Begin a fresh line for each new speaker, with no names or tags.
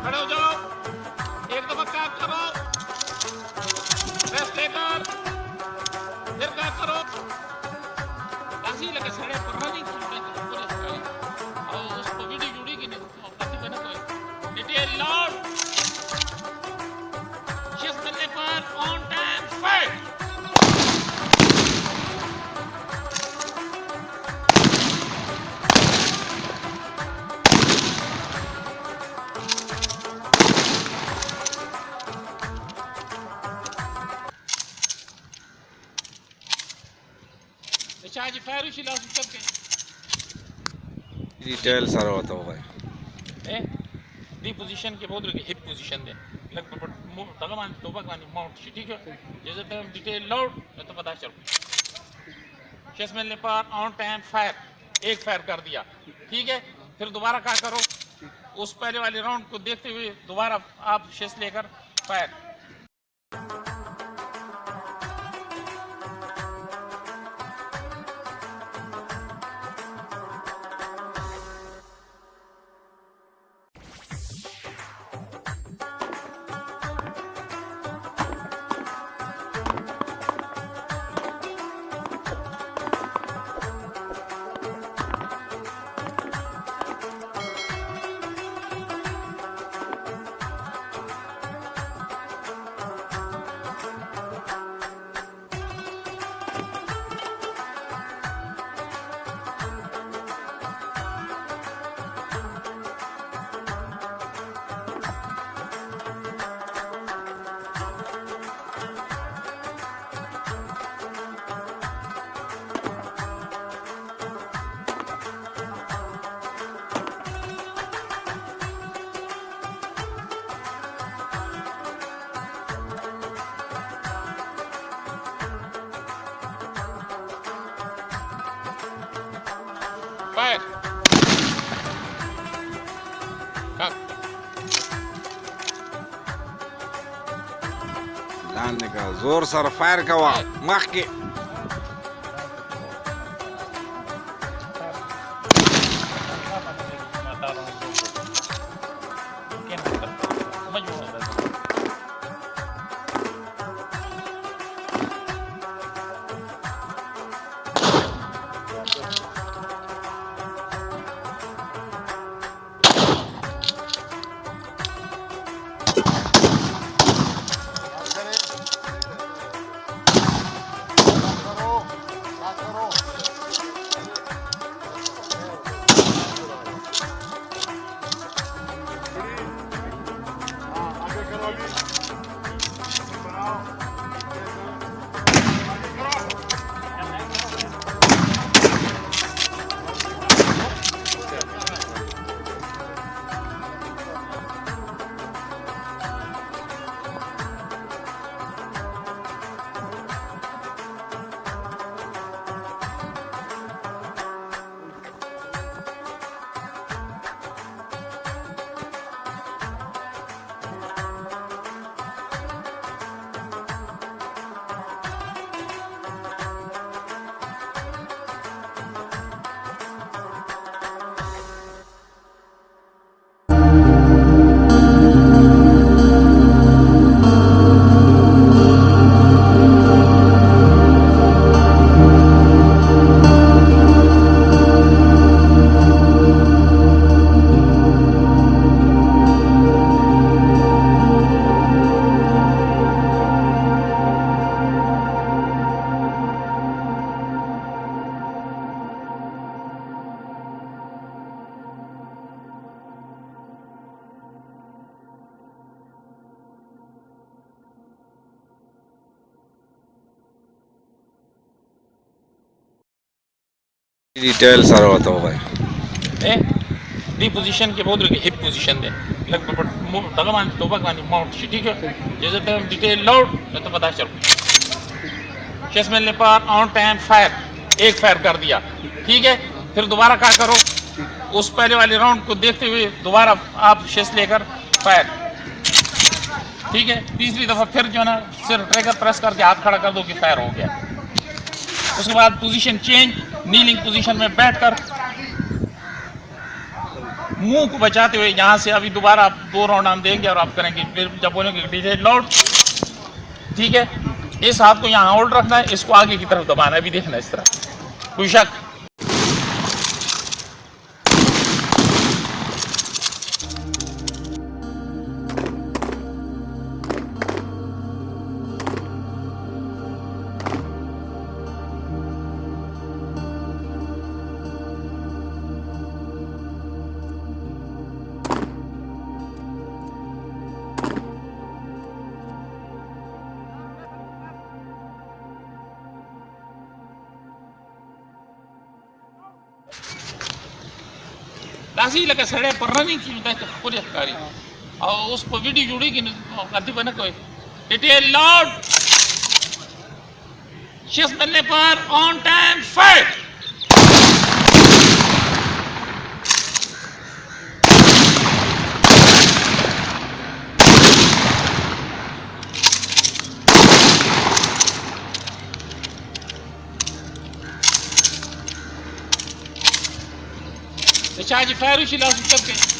खड़े हो जाओ, एक दफा कैप करो, रेस्ट लेकर फिर कैप करो। ऐसी लगे सड़े पर रनिंग पूरे और उसको वीडियो जुड़ी कि नहीं पति बने कोई डिटेल लॉर्ड शिफ्ट मिलने पर on time fight. Charge fire उसी लास्ट तक के
डिटेल सारा बताओ भाई।
ए दी पोजीशन के बहुत रखे हिप पोजीशन दे लगभग तगमान तो भगवान माउंट ठीक है जैसे टाइम डिटेल लाउड तो पता चल शेस मिलने पर ऑन टाइम फायर एक फायर कर दिया ठीक है। फिर दोबारा क्या करो उस पहले वाले राउंड को देखते हुए दोबारा आप शेस लेकर फायर। फायर
लाने का जोर सर फायर का हुआ मख के डिटेल सारा बताओ भाई।
ए दी पोजीशन के बहुत रखे हिप पोजीशन दे लगभग तगमान तो भगवान माउंट ठीक है जैसे टाइम डिटेल लाउड तो पता चल शेस मिलने पर ऑन टाइम फायर एक फायर कर दिया ठीक है। फिर दोबारा क्या करो उस पहले वाले राउंड को देखते हुए दोबारा आप शेस लेकर फायर ठीक है। तीसरी दफा फिर जो है ना सिर्फ ट्रिगर प्रेस करके हाथ खड़ा कर दो कि फायर हो गया। उसके बाद पोजीशन चेंज नीलिंग पोजीशन में बैठकर मुंह को बचाते हुए यहाँ से अभी दोबारा आप 2 राउंड हम देंगे और आप करेंगे, फिर जब बोलेंगे डिटेल लॉर्ड, ठीक है, इस हाथ को यहाँ होल्ड रखना है, इसको आगे की तरफ दबाना है, अभी देखना इस तरह, कोई शक? Kasi laka sare perani ki udah kuliah kari. और उस पर वीडियो जुड़ी कि गलती बना कोई डिटेल लॉर्ड, शिफ्ट मिलने पर on time fire. Charge fire उसी लास्ट करके